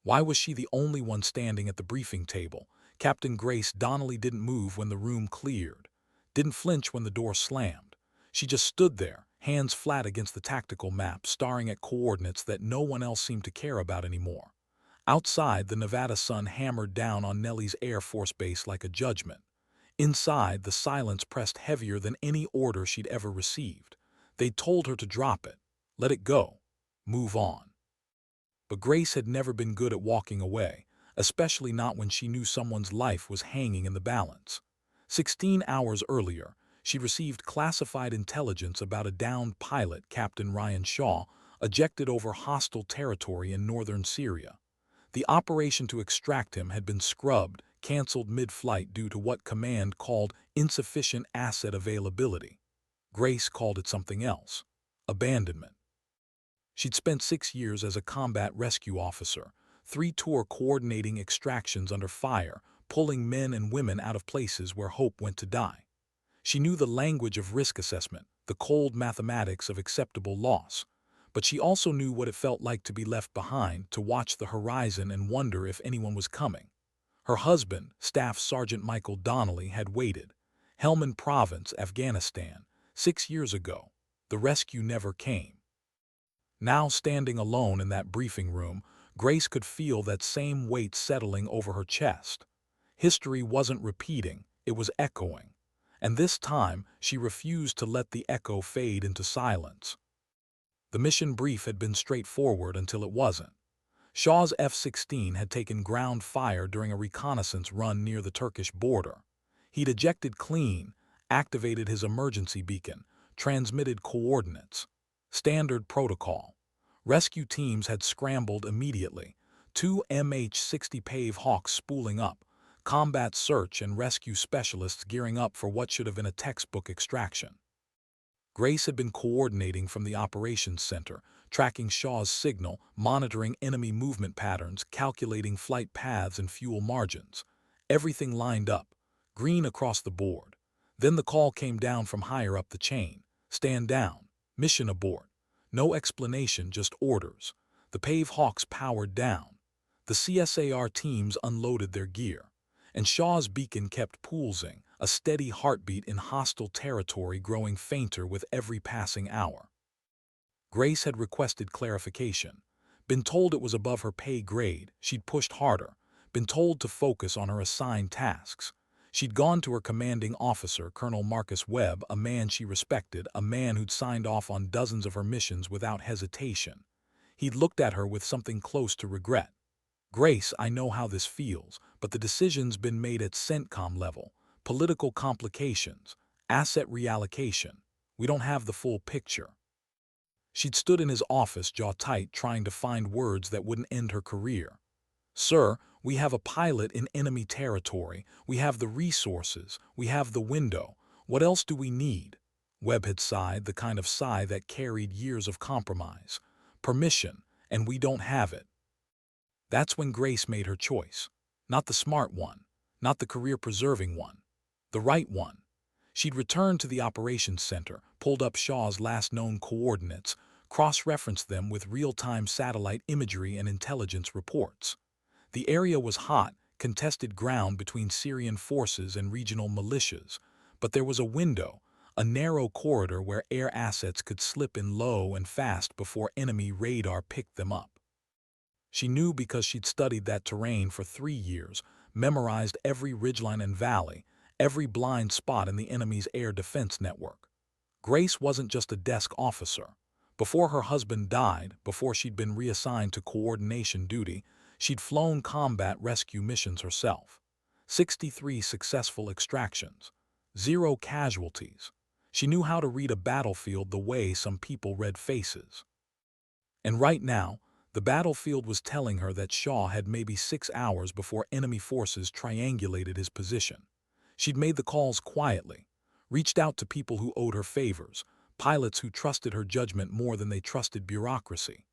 Why was she the only one standing at the briefing table? Captain Grace Donnelly didn't move when the room cleared, didn't flinch when the door slammed. She just stood there, hands flat against the tactical map, staring at coordinates that no one else seemed to care about anymore. Outside, the Nevada sun hammered down on Nellie's Air Force Base like a judgment. Inside, the silence pressed heavier than any order she'd ever received. They'd told her to drop it, let it go, move on. But Grace had never been good at walking away, especially not when she knew someone's life was hanging in the balance. 16 hours earlier, she received classified intelligence about a downed pilot, Captain Ryan Shaw, ejected over hostile territory in northern Syria. The operation to extract him had been scrubbed, canceled mid-flight due to what command called insufficient asset availability. Grace called it something else: abandonment. She'd spent 6 years as a combat rescue officer, 3 tours coordinating extractions under fire, pulling men and women out of places where hope went to die. She knew the language of risk assessment, the cold mathematics of acceptable loss. But she also knew what it felt like to be left behind, to watch the horizon and wonder if anyone was coming. Her husband, Staff Sergeant Michael Donnelly, had waited. Helmand Province, Afghanistan, 6 years ago. The rescue never came. Now, standing alone in that briefing room, Grace could feel that same weight settling over her chest. History wasn't repeating, it was echoing. And this time, she refused to let the echo fade into silence. The mission brief had been straightforward until it wasn't. Shaw's F-16 had taken ground fire during a reconnaissance run near the Turkish border. He'd ejected clean, activated his emergency beacon, transmitted coordinates. Standard protocol. Rescue teams had scrambled immediately, 2 MH-60 Pave Hawks spooling up, combat search and rescue specialists gearing up for what should have been a textbook extraction. Grace had been coordinating from the operations center, tracking Shaw's signal, monitoring enemy movement patterns, calculating flight paths and fuel margins. Everything lined up, green across the board. Then the call came down from higher up the chain: stand down, mission abort. No explanation, just orders. The Pave Hawks powered down. The CSAR teams unloaded their gear. And Shaw's beacon kept pulsing, a steady heartbeat in hostile territory growing fainter with every passing hour. Grace had requested clarification. Been told it was above her pay grade, she'd pushed harder. Been told to focus on her assigned tasks. She'd gone to her commanding officer, Colonel Marcus Webb, a man she respected, a man who'd signed off on dozens of her missions without hesitation. He'd looked at her with something close to regret. Grace, I know how this feels, but the decision's been made at CENTCOM level. Political complications, asset reallocation. We don't have the full picture. She'd stood in his office, jaw tight, trying to find words that wouldn't end her career. Sir, we have a pilot in enemy territory. We have the resources. We have the window. What else do we need? Webb had sighed, the kind of sigh that carried years of compromise. Permission, and we don't have it. That's when Grace made her choice. Not the smart one, not the career-preserving one, the right one. She'd returned to the operations center, pulled up Shaw's last known coordinates, cross-referenced them with real-time satellite imagery and intelligence reports. The area was hot, contested ground between Syrian forces and regional militias, but there was a window, a narrow corridor where air assets could slip in low and fast before enemy radar picked them up. She knew because she'd studied that terrain for 3 years, memorized every ridgeline and valley, every blind spot in the enemy's air defense network. Grace wasn't just a desk officer. Before her husband died, before she'd been reassigned to coordination duty, she'd flown combat rescue missions herself. 63 successful extractions. 0 casualties. She knew how to read a battlefield the way some people read faces. And right now, the battlefield was telling her that Shaw had maybe 6 hours before enemy forces triangulated his position. She'd made the calls quietly, reached out to people who owed her favors, pilots who trusted her judgment more than they trusted bureaucracy.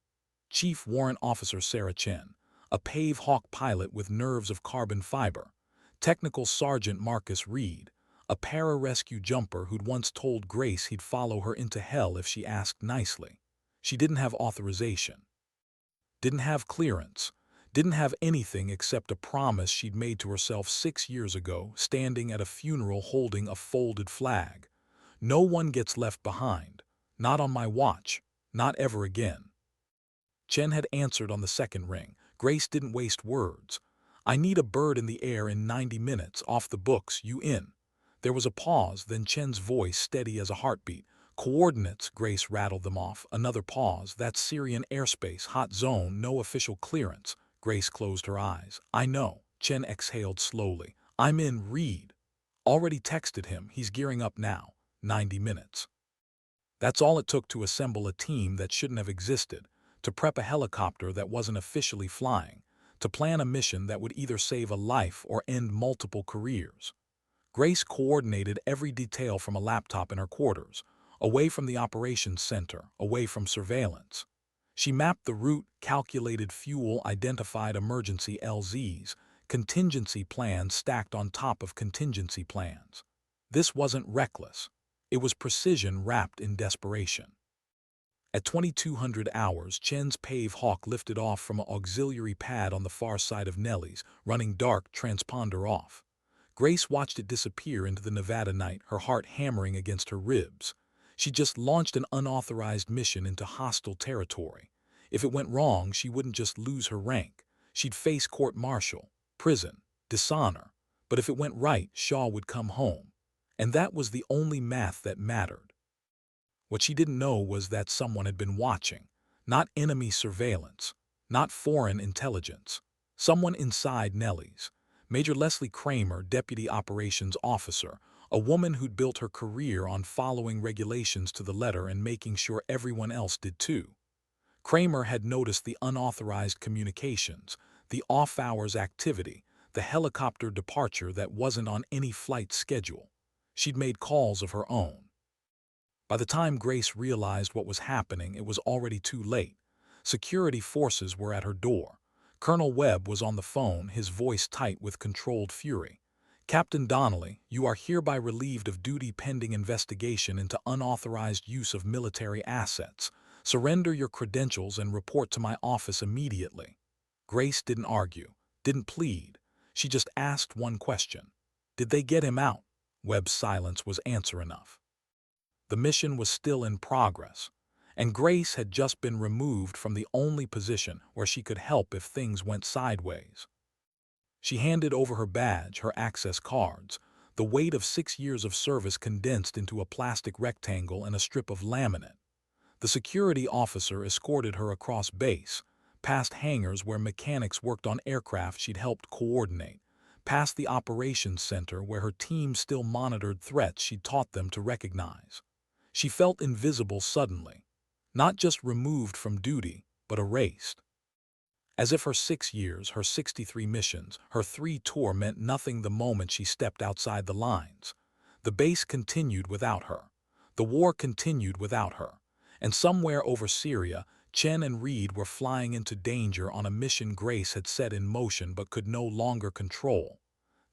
Chief Warrant Officer Sarah Chen, a Pave Hawk pilot with nerves of carbon fiber. Technical Sergeant Marcus Reed, a para-rescue jumper who'd once told Grace he'd follow her into hell if she asked nicely. She didn't have authorization. Didn't have clearance, Didn't have anything except a promise she'd made to herself 6 years ago, standing at a funeral holding a folded flag. No one gets left behind. Not on my watch. Not ever again. Chen had answered on the second ring. Grace didn't waste words. I need a bird in the air in 90 minutes, off the books, you in? There was a pause, then Chen's voice steady as a heartbeat. Coordinates, Grace rattled them off. Another pause. That's Syrian airspace, hot zone, no official clearance. Grace closed her eyes. I know. Chen exhaled slowly. I'm in, read. Already texted him, he's gearing up now. 90 minutes. That's all it took to assemble a team that shouldn't have existed, to prep a helicopter that wasn't officially flying, to plan a mission that would either save a life or end multiple careers. Grace coordinated every detail from a laptop in her quarters, away from the operations center, away from surveillance. She mapped the route, calculated fuel, identified emergency LZs, contingency plans stacked on top of contingency plans. This wasn't reckless. It was precision wrapped in desperation. At 2200 hours, Chen's Pave Hawk lifted off from an auxiliary pad on the far side of Nellie's, running dark, transponder off. Grace watched it disappear into the Nevada night, her heart hammering against her ribs. She just launched an unauthorized mission into hostile territory. If it went wrong, she wouldn't just lose her rank. She'd face court-martial, prison, dishonor. But if it went right, Shaw would come home. And that was the only math that mattered. What she didn't know was that someone had been watching. Not enemy surveillance, not foreign intelligence. Someone inside Nellie's. Major Leslie Kramer, Deputy Operations Officer, a woman who'd built her career on following regulations to the letter and making sure everyone else did too. Kramer had noticed the unauthorized communications, the off-hours activity, the helicopter departure that wasn't on any flight schedule. She'd made calls of her own. By the time Grace realized what was happening, it was already too late. Security forces were at her door. Colonel Webb was on the phone, his voice tight with controlled fury. Captain Donnelly, you are hereby relieved of duty pending investigation into unauthorized use of military assets. Surrender your credentials and report to my office immediately. Grace didn't argue, didn't plead. She just asked one question. Did they get him out? Webb's silence was answer enough. The mission was still in progress, and Grace had just been removed from the only position where she could help if things went sideways. She handed over her badge, her access cards, the weight of 6 years of service condensed into a plastic rectangle and a strip of laminate. The security officer escorted her across base, past hangars where mechanics worked on aircraft she'd helped coordinate, past the operations center where her team still monitored threats she'd taught them to recognize. She felt invisible suddenly, not just removed from duty, but erased. As if her 6 years, her 63 missions, her 3 tours meant nothing the moment she stepped outside the lines. The base continued without her. The war continued without her. And somewhere over Syria, Chen and Reed were flying into danger on a mission Grace had set in motion but could no longer control.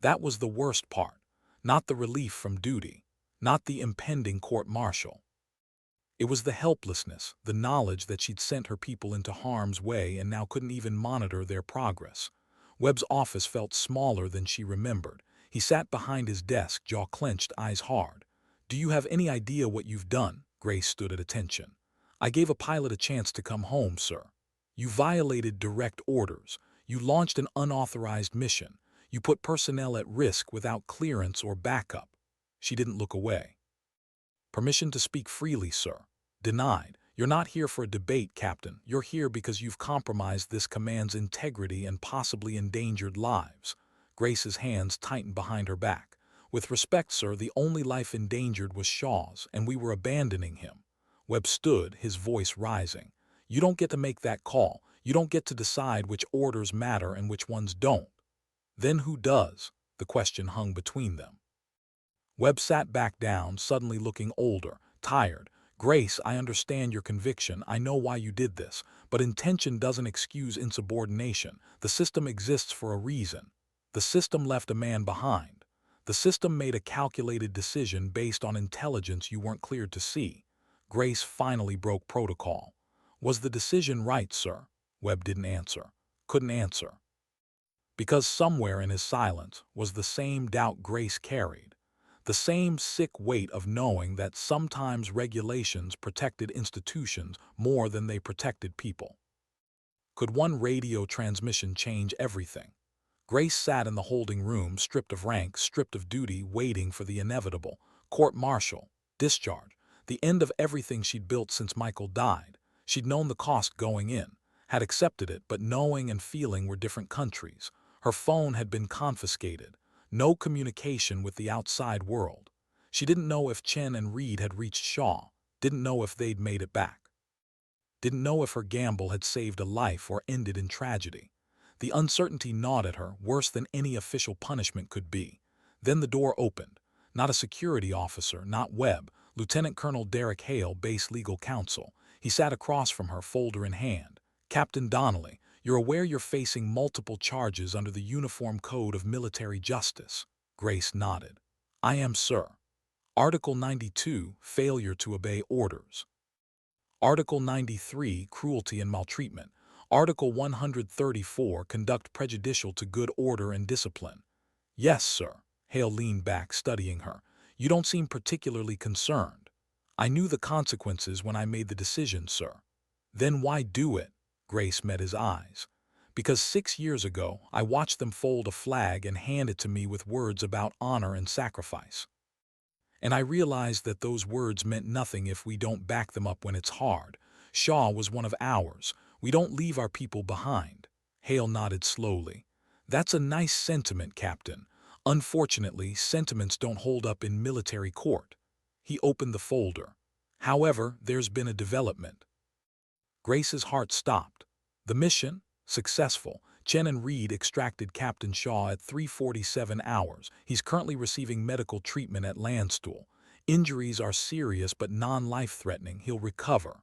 That was the worst part, not the relief from duty, not the impending court-martial. It was the helplessness, the knowledge that she'd sent her people into harm's way and now couldn't even monitor their progress. Webb's office felt smaller than she remembered. He sat behind his desk, jaw clenched, eyes hard. Do you have any idea what you've done? Grace stood at attention. I gave a pilot a chance to come home, sir. You violated direct orders. You launched an unauthorized mission. You put personnel at risk without clearance or backup. She didn't look away. Permission to speak freely, sir. Denied. You're not here for a debate, Captain. You're here because you've compromised this command's integrity and possibly endangered lives. Grace's hands tightened behind her back. With respect, sir, the only life endangered was Shaw's, and we were abandoning him. Webb stood, his voice rising. You don't get to make that call. You don't get to decide which orders matter and which ones don't. Then who does? The question hung between them. Webb sat back down, suddenly looking older, tired. Grace, I understand your conviction. I know why you did this. But intention doesn't excuse insubordination. The system exists for a reason. The system left a man behind. The system made a calculated decision based on intelligence you weren't cleared to see. Grace finally broke protocol. Was the decision right, sir? Webb didn't answer. couldn't answer. Because somewhere in his silence was the same doubt Grace carried, the same sick weight of knowing that sometimes regulations protected institutions more than they protected people. Could one radio transmission change everything? Grace sat in the holding room, stripped of rank, stripped of duty, waiting for the inevitable. Court-martial, discharge, the end of everything she'd built since Michael died. She'd known the cost going in, had accepted it, but knowing and feeling were different countries. Her phone had been confiscated. No communication with the outside world. She didn't know if Chen and Reed had reached Shaw, didn't know if they'd made it back. Didn't know if her gamble had saved a life or ended in tragedy. The uncertainty gnawed at her worse than any official punishment could be. Then the door opened. Not a security officer, not Webb, Lieutenant Colonel Derek Hale, base legal counsel. He sat across from her, folder in hand. Captain Donnelly, you're aware you're facing multiple charges under the Uniform Code of Military Justice. Grace nodded. I am, sir. Article 92, failure to obey orders. Article 93, cruelty and maltreatment. Article 134, conduct prejudicial to good order and discipline. Yes, sir. Hale leaned back, studying her. You don't seem particularly concerned. I knew the consequences when I made the decision, sir. Then why do it? Grace met his eyes. Because 6 years ago, I watched them fold a flag and hand it to me with words about honor and sacrifice. And I realized that those words meant nothing if we don't back them up when it's hard. Shaw was one of ours. We don't leave our people behind. Hale nodded slowly. That's a nice sentiment, Captain. Unfortunately, sentiments don't hold up in military court. He opened the folder. However, there's been a development. Grace's heart stopped. The mission? Successful. Chen and Reed extracted Captain Shaw at 3:47 hours. He's currently receiving medical treatment at Landstuhl. Injuries are serious but non-life-threatening. He'll recover.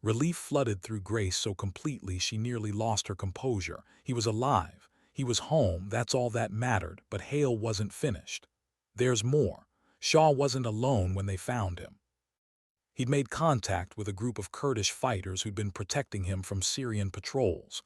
Relief flooded through Grace so completely she nearly lost her composure. He was alive. He was home. That's all that mattered. But Hale wasn't finished. There's more. Shaw wasn't alone when they found him. He'd made contact with a group of Kurdish fighters who'd been protecting him from Syrian patrols.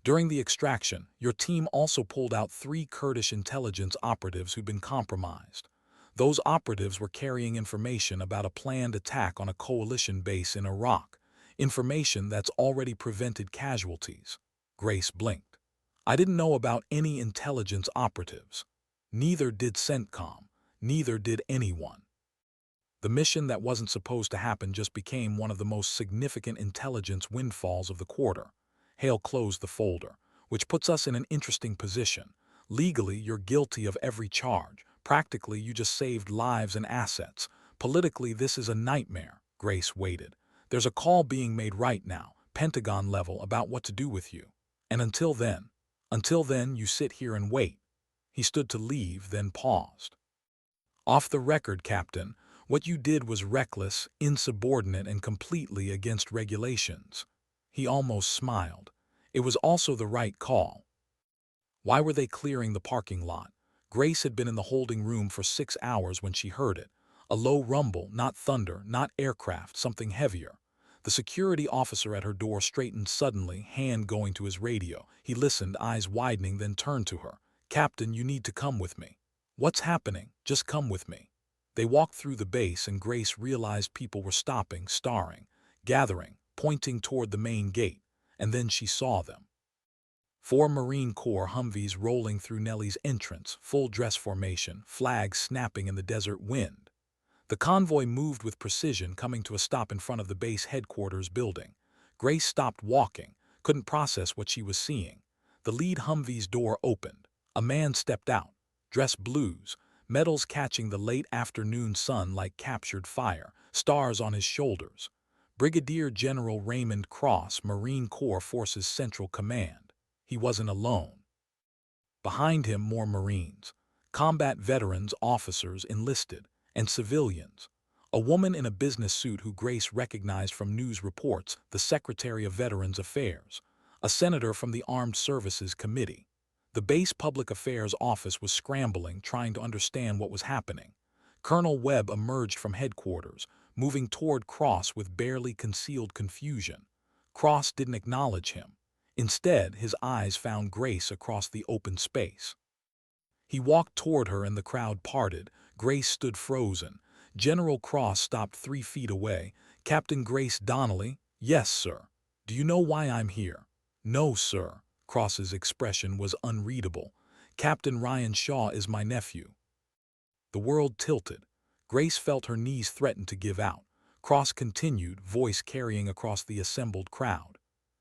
During the extraction, your team also pulled out 3 Kurdish intelligence operatives who'd been compromised. Those operatives were carrying information about a planned attack on a coalition base in Iraq, information that's already prevented casualties. Grace blinked. I didn't know about any intelligence operatives. Neither did CENTCOM. Neither did anyone. The mission that wasn't supposed to happen just became one of the most significant intelligence windfalls of the quarter. Hale closed the folder, which puts us in an interesting position. Legally, you're guilty of every charge. Practically, you just saved lives and assets. Politically, this is a nightmare. Grace waited. There's a call being made right now, Pentagon level, about what to do with you. And until then, you sit here and wait. He stood to leave, then paused. Off the record, Captain, what you did was reckless, insubordinate, and completely against regulations. He almost smiled. It was also the right call. Why were they clearing the parking lot? Grace had been in the holding room for 6 hours when she heard it. A low rumble, not thunder, not aircraft, something heavier. The security officer at her door straightened suddenly, hand going to his radio. He listened, eyes widening, then turned to her. Captain, you need to come with me. What's happening? Just come with me. They walked through the base and Grace realized people were stopping, staring, gathering, pointing toward the main gate, and then she saw them. 4 Marine Corps Humvees rolling through Nellie's entrance, full dress formation, flags snapping in the desert wind. The convoy moved with precision, coming to a stop in front of the base headquarters building. Grace stopped walking, couldn't process what she was seeing. The lead Humvee's door opened. A man stepped out, dressed blues, medals catching the late afternoon sun like captured fire, stars on his shoulders. Brigadier General Raymond Cross, Marine Corps Forces Central Command. He wasn't alone. Behind him, more Marines, combat veterans, officers, enlisted, and civilians. A woman in a business suit who Grace recognized from news reports, the Secretary of Veterans Affairs, a senator from the Armed Services Committee. The base public affairs office was scrambling, trying to understand what was happening. Colonel Webb emerged from headquarters, moving toward Cross with barely concealed confusion. Cross didn't acknowledge him. Instead, his eyes found Grace across the open space. He walked toward her and the crowd parted. Grace stood frozen. General Cross stopped 3 feet away. "Captain Grace Donnelly?" "Yes, sir." "Do you know why I'm here?" "No, sir." Cross's expression was unreadable. "Captain Ryan Shaw is my nephew." The world tilted. Grace felt her knees threaten to give out. Cross continued, voice carrying across the assembled crowd.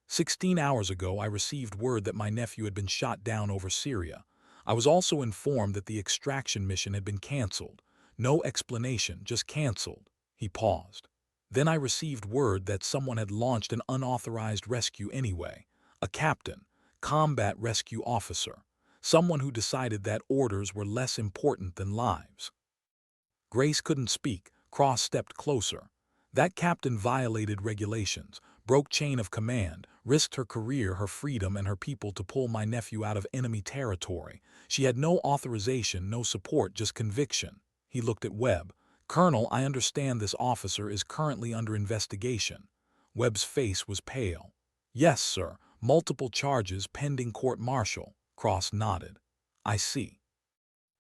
16 hours ago, I received word that my nephew had been shot down over Syria. I was also informed that the extraction mission had been canceled. No explanation, just canceled. He paused. Then I received word that someone had launched an unauthorized rescue anyway. A captain, combat rescue officer. Someone who decided that orders were less important than lives. Grace couldn't speak. Cross stepped closer. That captain violated regulations, broke chain of command, risked her career, her freedom, and her people to pull my nephew out of enemy territory. She had no authorization, no support, just conviction. He looked at Webb. "Colonel, I understand this officer is currently under investigation." Webb's face was pale. "Yes, sir. Multiple charges pending court-martial." Cross nodded. "I see."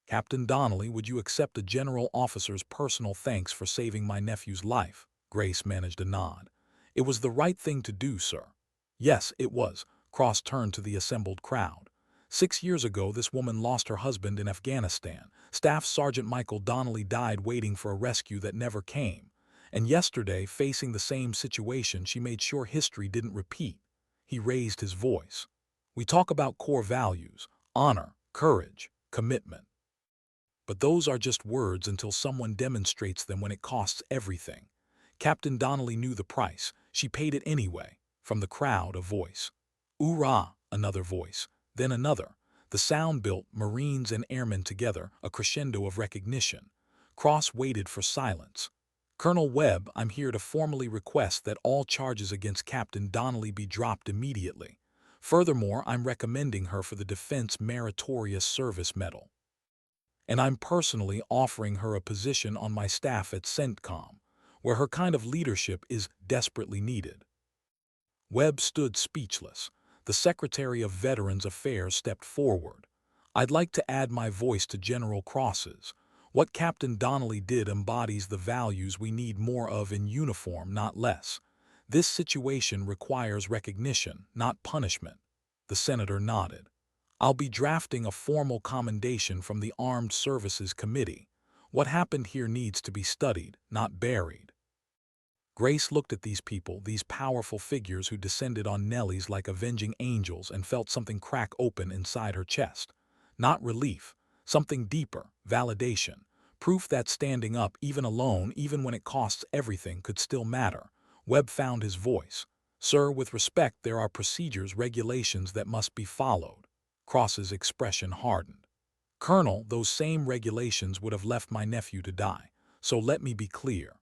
"Captain Donnelly, would you accept a general officer's personal thanks for saving my nephew's life?" Grace managed a nod. "It was the right thing to do, sir." "Yes, it was." Cross turned to the assembled crowd. 6 years ago, this woman lost her husband in Afghanistan. Staff Sergeant Michael Donnelly died waiting for a rescue that never came. And yesterday, facing the same situation, she made sure history didn't repeat. He raised his voice. "We talk about core values, honor, courage, commitment. But those are just words until someone demonstrates them when it costs everything. Captain Donnelly knew the price. She paid it anyway." From the crowd, a voice. "Hoorah!" Another voice. Then another. The sound built, Marines and airmen together, a crescendo of recognition. Cross waited for silence. "Colonel Webb, I'm here to formally request that all charges against Captain Donnelly be dropped immediately. Furthermore, I'm recommending her for the Defense Meritorious Service Medal. And I'm personally offering her a position on my staff at CENTCOM, where her kind of leadership is desperately needed." Webb stood speechless. The Secretary of Veterans Affairs stepped forward. "I'd like to add my voice to General Cross's. What Captain Donnelly did embodies the values we need more of in uniform, not less. This situation requires recognition, not punishment." The senator nodded. "I'll be drafting a formal commendation from the Armed Services Committee. What happened here needs to be studied, not buried." Grace looked at these people, these powerful figures who descended on Nellies like avenging angels, and felt something crack open inside her chest. Not relief, something deeper, validation, proof that standing up, even alone, even when it costs everything, could still matter. Webb found his voice. "Sir, with respect, there are procedures, regulations that must be followed." Cross's expression hardened. "Colonel, those same regulations would have left my nephew to die. So let me be clear.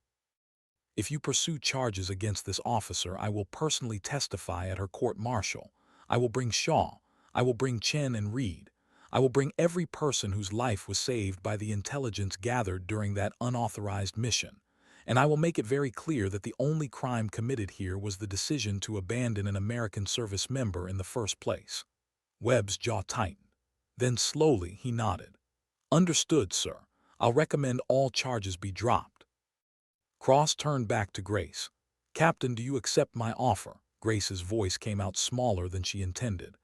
If you pursue charges against this officer, I will personally testify at her court-martial. I will bring Shaw. I will bring Chen and Reed. I will bring every person whose life was saved by the intelligence gathered during that unauthorized mission. And I will make it very clear that the only crime committed here was the decision to abandon an American service member in the first place." Webb's jaw tightened. Then slowly he nodded. "Understood, sir. I'll recommend all charges be dropped." Cross turned back to Grace. "Captain, do you accept my offer?" Grace's voice came out smaller than she intended.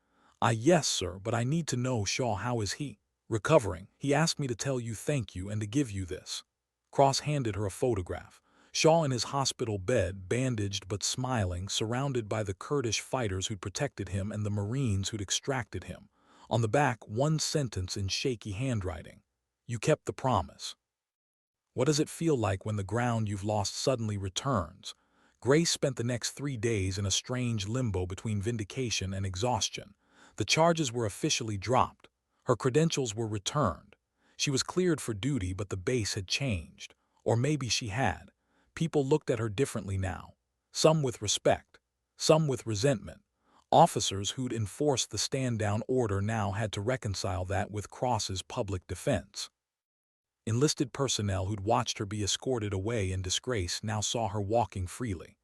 Yes, sir, but I need to know Shaw. How is he?" "Recovering. He asked me to tell you thank you and to give you this." Cross handed her a photograph. Shaw in his hospital bed, bandaged but smiling, surrounded by the Kurdish fighters who'd protected him and the Marines who'd extracted him. On the back, one sentence in shaky handwriting. "You kept the promise." What does it feel like when the ground you've lost suddenly returns? Grace spent the next 3 days in a strange limbo between vindication and exhaustion. The charges were officially dropped. Her credentials were returned. She was cleared for duty, but the base had changed. Or maybe she had. People looked at her differently now. Some with respect. Some with resentment. Officers who'd enforced the stand-down order now had to reconcile that with Cross's public defense. Enlisted personnel who'd watched her be escorted away in disgrace now saw her walking freely.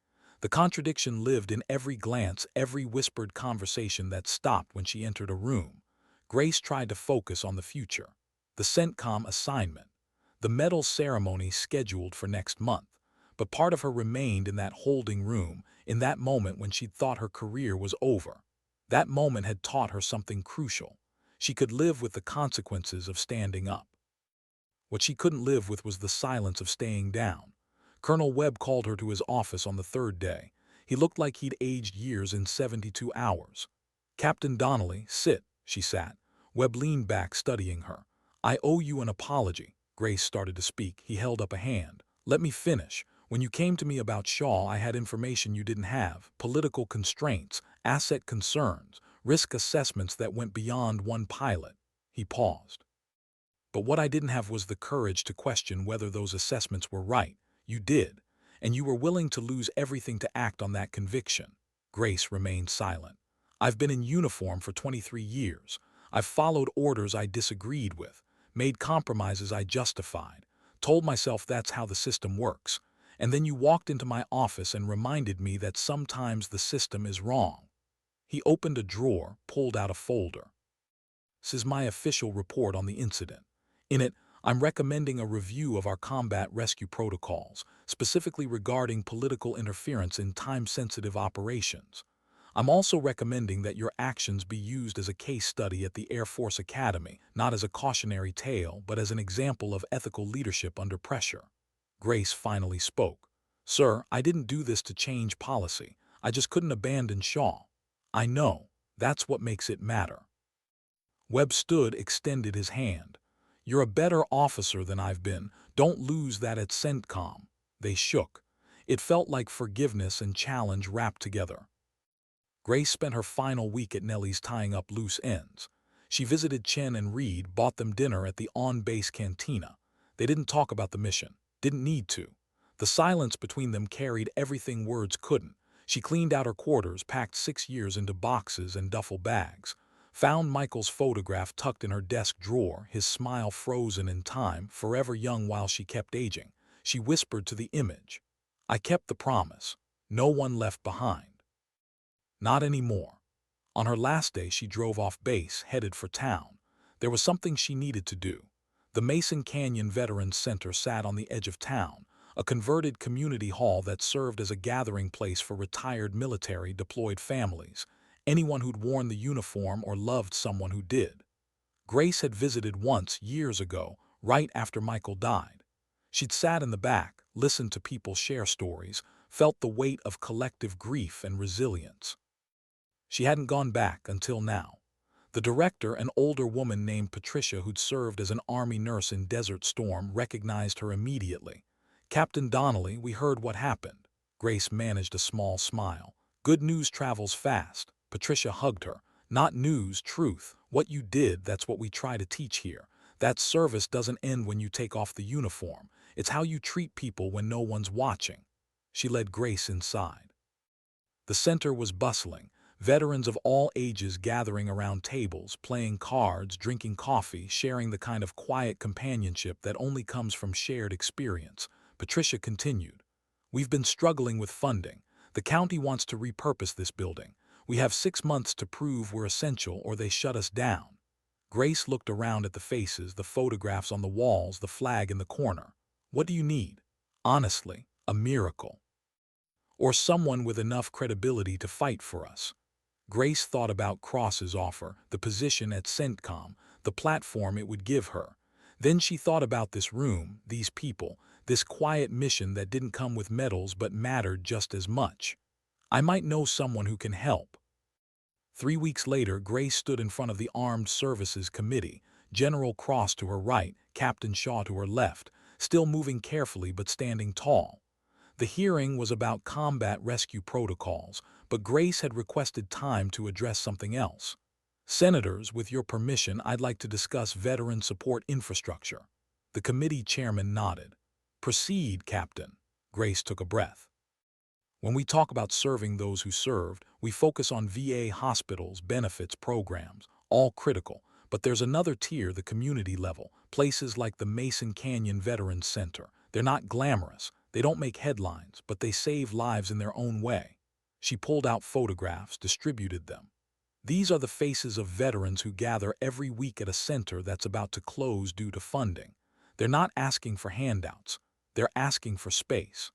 The contradiction lived in every glance, every whispered conversation that stopped when she entered a room. Grace tried to focus on the future. The CENTCOM assignment. The medal ceremony scheduled for next month. But part of her remained in that holding room, in that moment when she'd thought her career was over. That moment had taught her something crucial. She could live with the consequences of standing up. What she couldn't live with was the silence of staying down. Colonel Webb called her to his office on the third day. He looked like he'd aged years in 72 hours. "Captain Donnelly, sit," she sat. Webb leaned back, studying her. "I owe you an apology." Grace started to speak. He held up a hand. "Let me finish. When you came to me about Shaw, I had information you didn't have, political constraints, asset concerns, risk assessments that went beyond one pilot." He paused. "But what I didn't have was the courage to question whether those assessments were right. You did, and you were willing to lose everything to act on that conviction." Grace remained silent. "I've been in uniform for 23 years. I've followed orders I disagreed with, made compromises I justified, told myself that's how the system works. And then you walked into my office and reminded me that sometimes the system is wrong." He opened a drawer, pulled out a folder. "This is my official report on the incident. In it, I'm recommending a review of our combat rescue protocols, specifically regarding political interference in time-sensitive operations. I'm also recommending that your actions be used as a case study at the Air Force Academy, not as a cautionary tale, but as an example of ethical leadership under pressure." Grace finally spoke. "Sir, I didn't do this to change policy. I just couldn't abandon Shaw." "I know. That's what makes it matter." Webb stood, extended his hand. "You're a better officer than I've been. Don't lose that at CENTCOM." They shook. It felt like forgiveness and challenge wrapped together. Grace spent her final week at Nellie's tying up loose ends. She visited Chen and Reed, bought them dinner at the on-base cantina. They didn't talk about the mission. Didn't need to. The silence between them carried everything words couldn't. She cleaned out her quarters, packed 6 years into boxes and duffel bags. Found Michael's photograph tucked in her desk drawer, his smile frozen in time, forever young while she kept aging. She whispered to the image, "I kept the promise. No one left behind." Not anymore. On her last day, she drove off base, headed for town. There was something she needed to do. The Mason Canyon Veterans Center sat on the edge of town, a converted community hall that served as a gathering place for retired military deployed families, anyone who'd worn the uniform or loved someone who did. Grace had visited once, years ago, right after Michael died. She'd sat in the back, listened to people share stories, felt the weight of collective grief and resilience. She hadn't gone back until now. The director, an older woman named Patricia who'd served as an Army nurse in Desert Storm, recognized her immediately. "Captain Donnelly, we heard what happened." Grace managed a small smile. "Good news travels fast." Patricia hugged her. "Not news, truth. What you did, that's what we try to teach here. That service doesn't end when you take off the uniform. It's how you treat people when no one's watching." She led Grace inside. The center was bustling. Veterans of all ages gathering around tables, playing cards, drinking coffee, sharing the kind of quiet companionship that only comes from shared experience. Patricia continued, "We've been struggling with funding. The county wants to repurpose this building. We have 6 months to prove we're essential or they shut us down." Grace looked around at the faces, the photographs on the walls, the flag in the corner. "What do you need?" "Honestly, a miracle. Or someone with enough credibility to fight for us." Grace thought about Cross's offer, the position at CENTCOM, the platform it would give her. Then she thought about this room, these people, this quiet mission that didn't come with medals but mattered just as much. "I might know someone who can help." 3 weeks later, Grace stood in front of the Armed Services Committee, General Cross to her right, Captain Shaw to her left, still moving carefully but standing tall. The hearing was about combat rescue protocols, but Grace had requested time to address something else. "Senators, with your permission, I'd like to discuss veteran support infrastructure." The committee chairman nodded. "Proceed, Captain." Grace took a breath. "When we talk about serving those who served, we focus on VA hospitals, benefits, programs, all critical. But there's another tier, the community level, places like the Mason Canyon Veterans Center. They're not glamorous. They don't make headlines, but they save lives in their own way. She pulled out photographs, distributed them. These are the faces of veterans who gather every week at a center that's about to close due to funding. They're not asking for handouts. They're asking for space,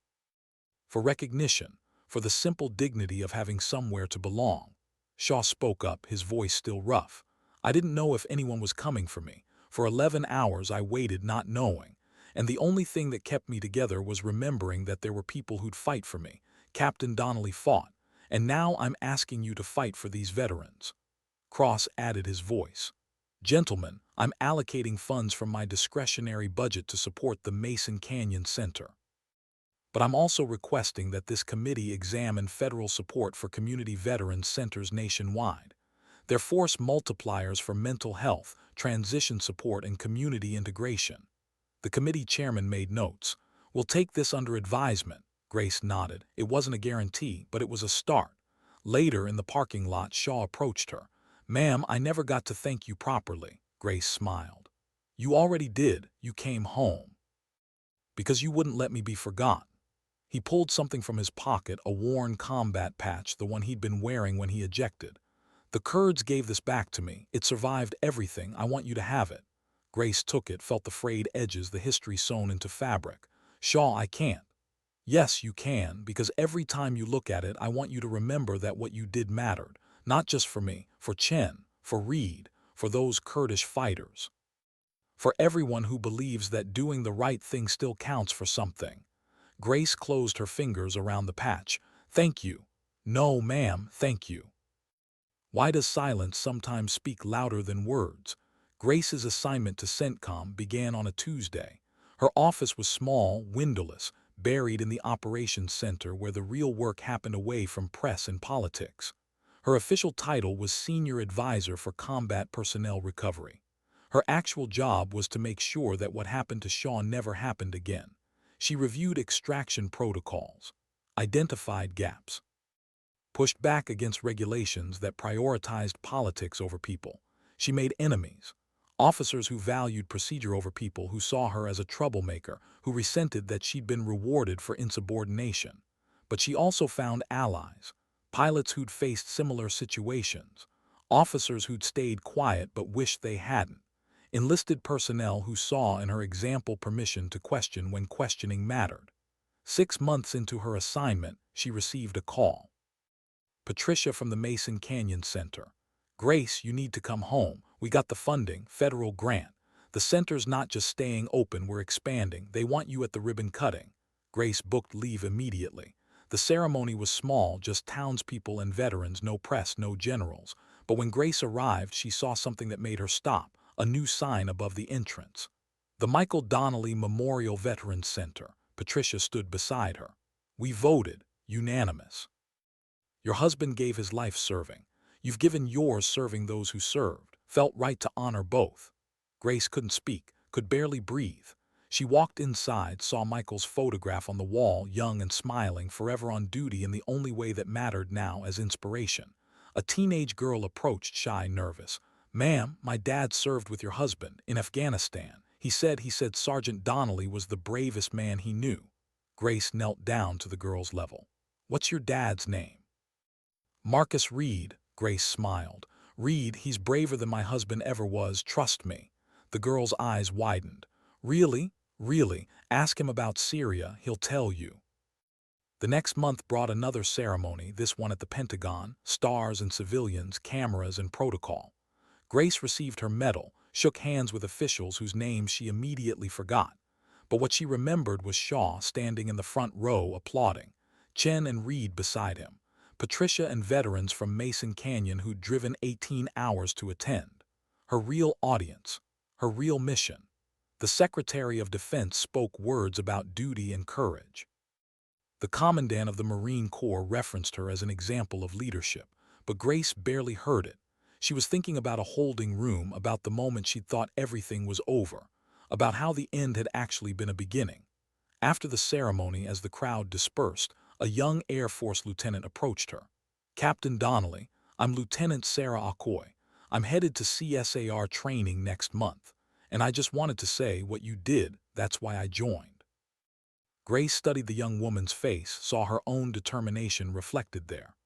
for recognition, for the simple dignity of having somewhere to belong. Shaw spoke up, his voice still rough. I didn't know if anyone was coming for me. For 11 hours I waited not knowing. And the only thing that kept me together was remembering that there were people who'd fight for me. Captain Donnelly fought. And now I'm asking you to fight for these veterans. Cross added his voice. Gentlemen, I'm allocating funds from my discretionary budget to support the Mason Canyon Center. But I'm also requesting that this committee examine federal support for community veterans centers nationwide. They're force multipliers for mental health, transition support, and community integration. The committee chairman made notes. We'll take this under advisement. Grace nodded. It wasn't a guarantee, but it was a start. Later in the parking lot, Shaw approached her. Ma'am, I never got to thank you properly. Grace smiled. You already did. You came home. Because you wouldn't let me be forgotten. He pulled something from his pocket, a worn combat patch, the one he'd been wearing when he ejected. The Kurds gave this back to me. It survived everything. I want you to have it. Grace took it, felt the frayed edges, the history sewn into fabric. Shaw, I can't. Yes, you can, because every time you look at it, I want you to remember that what you did mattered. Not just for me, for Chen, for Reed, for those Kurdish fighters. For everyone who believes that doing the right thing still counts for something. Grace closed her fingers around the patch. Thank you. No, ma'am, thank you. Why does silence sometimes speak louder than words? Grace's assignment to CENTCOM began on a Tuesday. Her office was small, windowless, buried in the operations center where the real work happened away from press and politics. Her official title was Senior Advisor for Combat Personnel Recovery. Her actual job was to make sure that what happened to Shaw never happened again. She reviewed extraction protocols, identified gaps, pushed back against regulations that prioritized politics over people. She made enemies, officers who valued procedure over people, who saw her as a troublemaker, who resented that she'd been rewarded for insubordination. But she also found allies, pilots who'd faced similar situations, officers who'd stayed quiet but wished they hadn't, enlisted personnel who saw in her example permission to question when questioning mattered. 6 months into her assignment, she received a call. Patricia from the Mason Canyon Center. Grace, you need to come home. We got the funding, federal grant. The center's not just staying open, we're expanding. They want you at the ribbon cutting. Grace booked leave immediately. The ceremony was small, just townspeople and veterans, no press, no generals. But when Grace arrived, she saw something that made her stop, a new sign above the entrance. The Michael Donnelly Memorial Veterans Center. Patricia stood beside her. We voted, unanimous. Your husband gave his life serving. You've given yours serving those who served. Felt right to honor both. Grace couldn't speak, could barely breathe. She walked inside, saw Michael's photograph on the wall, young and smiling, forever on duty in the only way that mattered now, as inspiration. A teenage girl approached, shy, nervous. Ma'am, my dad served with your husband in Afghanistan. He said Sergeant Donnelly was the bravest man he knew. Grace knelt down to the girl's level. What's your dad's name? Marcus Reed, Grace smiled. Reed, he's braver than my husband ever was, trust me. The girl's eyes widened. Really? Really? Ask him about Syria, he'll tell you. The next month brought another ceremony, this one at the Pentagon, stars and civilians, cameras and protocol. Grace received her medal, shook hands with officials whose names she immediately forgot. But what she remembered was Shaw standing in the front row applauding, Chen and Reed beside him, Patricia and veterans from Mason Canyon who'd driven 18 hours to attend. Her real audience, her real mission. The Secretary of Defense spoke words about duty and courage. The Commandant of the Marine Corps referenced her as an example of leadership, but Grace barely heard it. She was thinking about a holding room, about the moment she'd thought everything was over, about how the end had actually been a beginning. After the ceremony, as the crowd dispersed, a young Air Force lieutenant approached her. Captain Donnelly, I'm Lieutenant Sarah Okoye. I'm headed to CSAR training next month, and I just wanted to say what you did, that's why I joined. Grace studied the young woman's face, saw her own determination reflected there.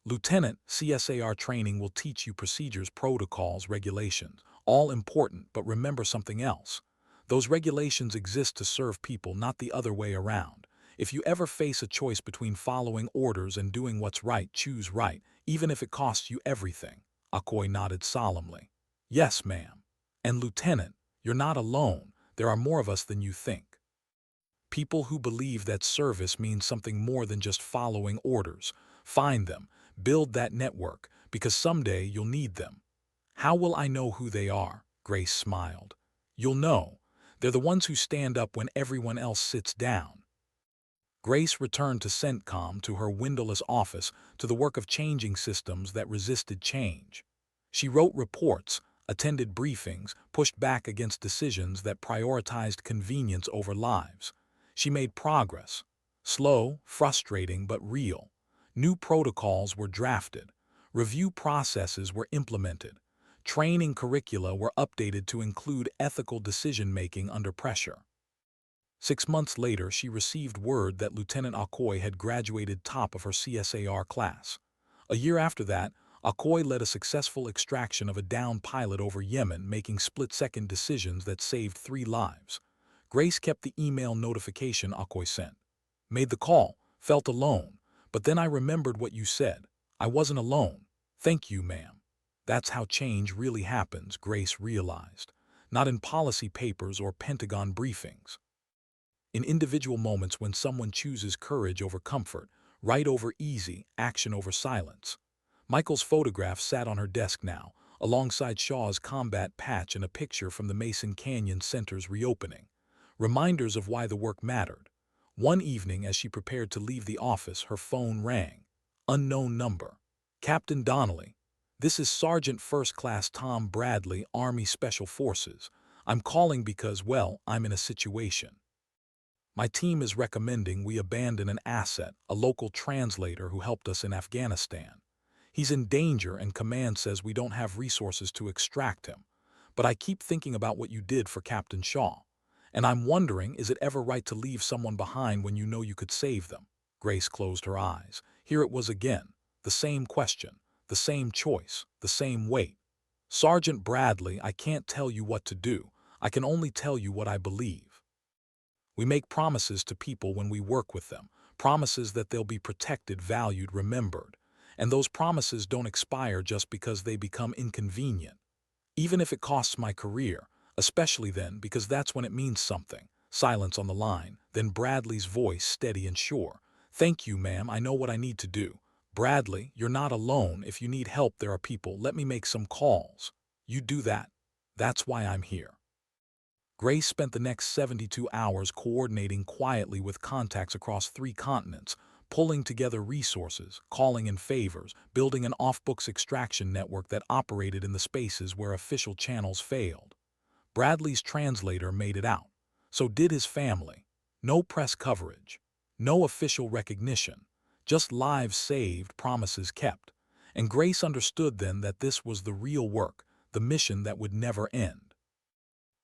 Lieutenant, CSAR training will teach you procedures, protocols, regulations. All important, but remember something else. Those regulations exist to serve people, not the other way around. If you ever face a choice between following orders and doing what's right, choose right, even if it costs you everything. Akoi nodded solemnly. Yes, ma'am. And Lieutenant, you're not alone. There are more of us than you think. People who believe that service means something more than just following orders. Find them, build that network, because someday you'll need them. How will I know who they are? Grace smiled. You'll know. They're the ones who stand up when everyone else sits down. Grace returned to CENTCOM, to her windowless office, to the work of changing systems that resisted change. She wrote reports, attended briefings, pushed back against decisions that prioritized convenience over lives. She made progress. Slow, frustrating, but real. New protocols were drafted. Review processes were implemented. Training curricula were updated to include ethical decision-making under pressure. 6 months later, she received word that Lieutenant Akoi had graduated top of her CSAR class. A year after that, Akoi led a successful extraction of a downed pilot over Yemen, making split-second decisions that saved 3 lives. Grace kept the email notification Akoi sent. Made the call, felt alone, but then I remembered what you said. I wasn't alone. Thank you, ma'am. That's how change really happens, Grace realized. Not in policy papers or Pentagon briefings. In individual moments when someone chooses courage over comfort, right over easy, action over silence. Michael's photograph sat on her desk now, alongside Shaw's combat patch and a picture from the Mason Canyon Center's reopening. Reminders of why the work mattered. One evening, as she prepared to leave the office, her phone rang. Unknown number. Captain Donnelly. This is Sergeant First Class Tom Bradley, Army Special Forces. I'm calling because, well, I'm in a situation. My team is recommending we abandon an asset, a local translator who helped us in Afghanistan. He's in danger and command says we don't have resources to extract him. But I keep thinking about what you did for Captain Shaw. And I'm wondering, is it ever right to leave someone behind when you know you could save them? Grace closed her eyes. Here it was again. The same question, the same choice, the same weight. Sergeant Bradley, I can't tell you what to do. I can only tell you what I believe. We make promises to people when we work with them, promises that they'll be protected, valued, remembered. And those promises don't expire just because they become inconvenient. Even if it costs my career, especially then, because that's when it means something. Silence on the line, then Bradley's voice steady and sure. Thank you, ma'am, I know what I need to do. Bradley, you're not alone. If you need help, there are people. Let me make some calls. You do that. That's why I'm here. Grace spent the next 72 hours coordinating quietly with contacts across 3 continents, pulling together resources, calling in favors, building an off-books extraction network that operated in the spaces where official channels failed. Bradley's translator made it out. So did his family. No press coverage. No official recognition. Just lives saved, promises kept. And Grace understood then that this was the real work, the mission that would never end.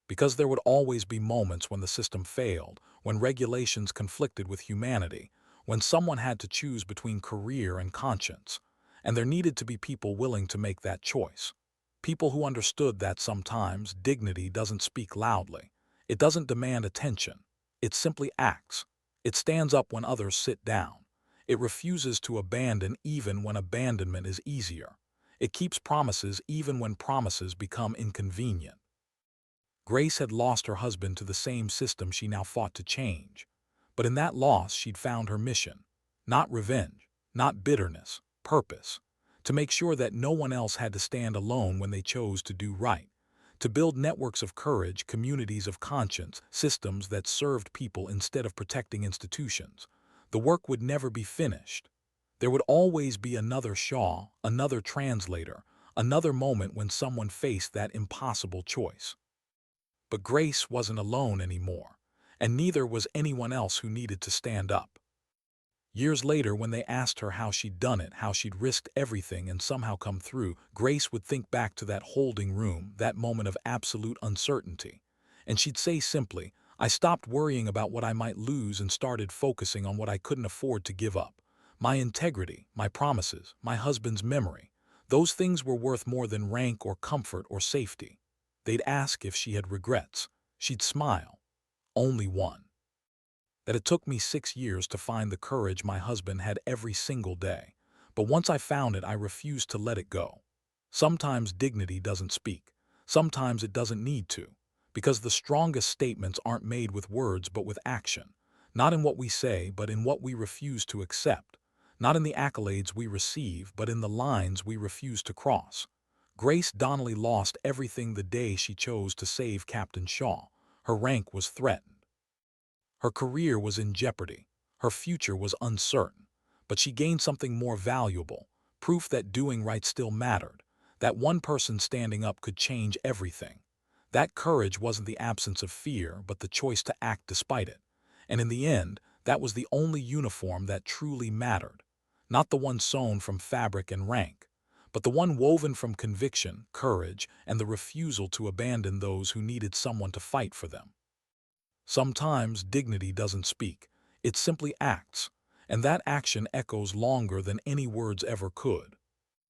Because there would always be moments when the system failed, when regulations conflicted with humanity, when someone had to choose between career and conscience. And there needed to be people willing to make that choice. People who understood that sometimes dignity doesn't speak loudly. It doesn't demand attention. It simply acts. It stands up when others sit down. It refuses to abandon even when abandonment is easier. It keeps promises even when promises become inconvenient. Grace had lost her husband to the same system she now fought to change. But in that loss, she'd found her mission. Not revenge, not bitterness, purpose. To make sure that no one else had to stand alone when they chose to do right. To build networks of courage, communities of conscience, systems that served people instead of protecting institutions. The work would never be finished. There would always be another Shaw, another translator, another moment when someone faced that impossible choice. But Grace wasn't alone anymore, and neither was anyone else who needed to stand up. Years later, when they asked her how she'd done it, how she'd risked everything and somehow come through, Grace would think back to that holding room, that moment of absolute uncertainty. And she'd say simply, I stopped worrying about what I might lose and started focusing on what I couldn't afford to give up. My integrity, my promises, my husband's memory. Those things were worth more than rank or comfort or safety. They'd ask if she had regrets. She'd smile. Only one. That it took me 6 years to find the courage my husband had every single day. But once I found it, I refused to let it go. Sometimes dignity doesn't speak. Sometimes it doesn't need to. Because the strongest statements aren't made with words but with action. Not in what we say, but in what we refuse to accept. Not in the accolades we receive, but in the lines we refuse to cross. Grace Donnelly lost everything the day she chose to save Captain Shaw. Her rank was threatened. Her career was in jeopardy. Her future was uncertain. But she gained something more valuable, proof that doing right still mattered, that one person standing up could change everything. That courage wasn't the absence of fear, but the choice to act despite it. And in the end, that was the only uniform that truly mattered. Not the one sewn from fabric and rank, but the one woven from conviction, courage, and the refusal to abandon those who needed someone to fight for them. Sometimes dignity doesn't speak, it simply acts, and that action echoes longer than any words ever could.